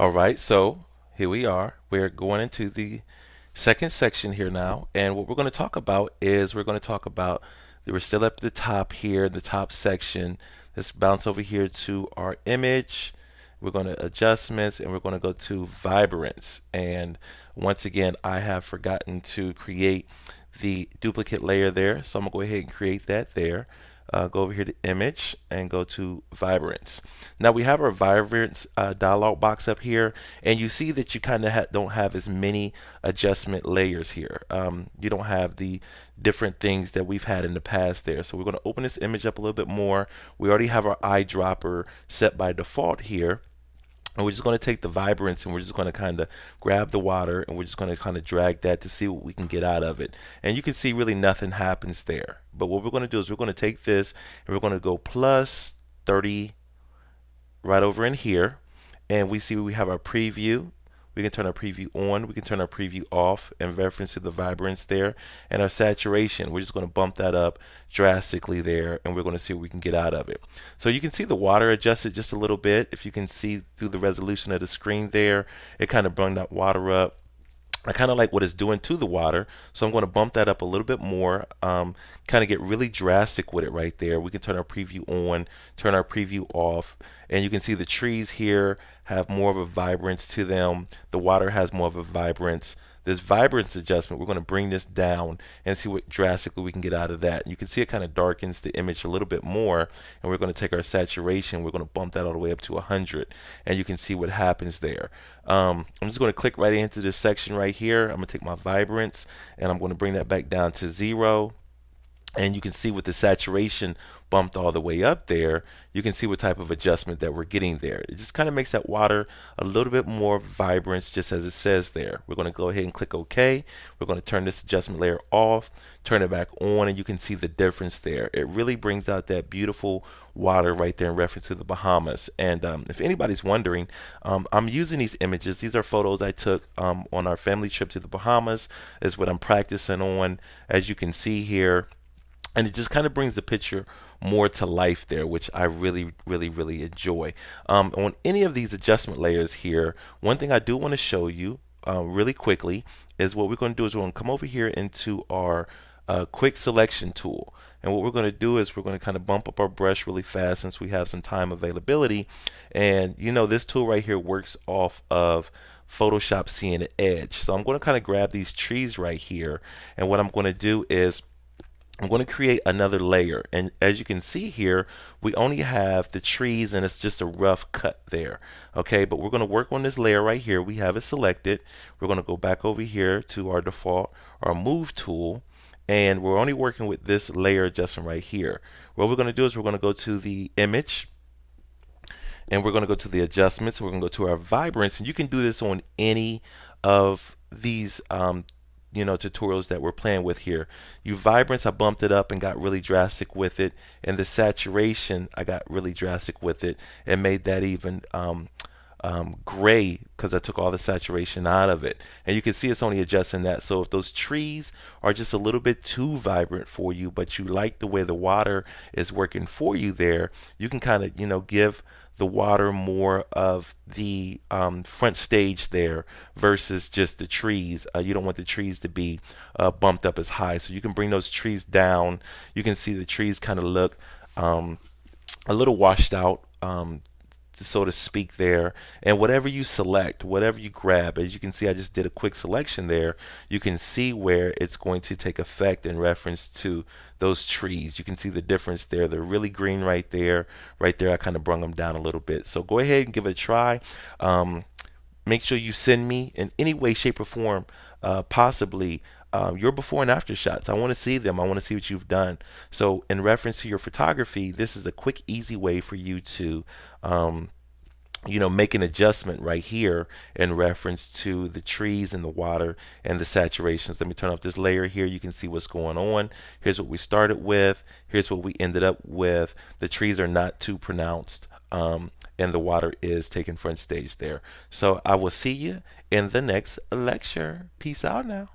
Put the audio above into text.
All right, so here we are. We're going into the second section here now, and what we're going to talk about is we're still at the top here, the top section. Let's bounce over here to our image. We're going to adjustments, and we're going to go to vibrance. And once again, I have forgotten to create the duplicate layer there, so I'm going to go ahead and create that there. Go over here to image and go to vibrance. Now we have our vibrance dialog box up here, and you see that you kind of don't have as many adjustment layers here. You don't have the different things that we've had in the past there. So we're going to open this image up a little bit more. We already have our eyedropper set by default here. And we're just going to take the vibrance and we're just going to kind of grab the water and we're just going to kind of drag that to see what we can get out of it. And you can see really nothing happens there. But what we're going to do is we're going to take this and we're going to go plus 30 right over in here. And we see we have our preview. We can turn our preview on, we can turn our preview off in reference to the vibrance there. And our saturation, we're just going to bump that up drastically there, and we're going to see what we can get out of it. So you can see the water adjusted just a little bit. If you can see through the resolution of the screen there, it kind of brought that water up. I kind of like what it's doing to the water, so I'm going to bump that up a little bit more, kind of get really drastic with it right there. We can turn our preview on, turn our preview off, and you can see the trees here have more of a vibrance to them. The water has more of a vibrance. This vibrance adjustment, we're going to bring this down and see what drastically we can get out of that. You can see it kind of darkens the image a little bit more, and we're going to take our saturation, we're going to bump that all the way up to 100, and you can see what happens there. I'm just going to click right into this section right here. I'm going to take my vibrance and I'm going to bring that back down to 0. And you can see with the saturation bumped all the way up there, you can see what type of adjustment that we're getting there. It just kind of makes that water a little bit more vibrant, just as it says there. We're going to go ahead and click OK. We're going to turn this adjustment layer off, turn it back on, and you can see the difference there. It really brings out that beautiful water right there in reference to the Bahamas. And if anybody's wondering, I'm using these images. These are photos I took on our family trip to the Bahamas, is what I'm practicing on, as you can see here. And it just kind of brings the picture more to life there, which I really enjoy. On any of these adjustment layers here, one thing I do want to show you really quickly is what we're going to do is we're going to come over here into our quick selection tool. And what we're going to do is we're going to kind of bump up our brush really fast since we have some time availability. And you know, this tool right here works off of Photoshop seeing an edge. So I'm going to kind of grab these trees right here, and what I'm going to do is I'm going to create another layer, and as you can see here, we only have the trees and it's just a rough cut there. Okay, but we're going to work on this layer right here. We have it selected. We're going to go back over here to our default, our move tool, and we're only working with this layer adjustment right here. What we're going to do is we're going to go to the image, and we're going to go to the adjustments. We're going to go to our vibrance, and you can do this on any of these tutorials that we're playing with here. Vibrance, I bumped it up and got really drastic with it, and the saturation, I got really drastic with it and made that even gray because I took all the saturation out of it. And you can see it's only adjusting that. So if those trees are just a little bit too vibrant for you, but you like the way the water is working for you there, you can kind of give the water more of the front stage there versus just the trees. You don't want the trees to be bumped up as high, so you can bring those trees down. You can see the trees kind of look a little washed out, so to speak there. And whatever you select, whatever you grab, as you can see I just did a quick selection there, you can see where it's going to take effect in reference to those trees. You can see the difference there. They're really green right there. Right there I kind of brung them down a little bit. So go ahead and give it a try. Make sure you send me in any way, shape, or form possibly your before and after shots. I want to see them. I want to see what you've done. So in reference to your photography, this is a quick, easy way for you to make an adjustment right here in reference to the trees and the water and the saturations. Let me turn off this layer here. You can see what's going on. Here's what we started with. Here's what we ended up with. The trees are not too pronounced, and the water is taking front stage there. So I will see you in the next lecture. Peace out now.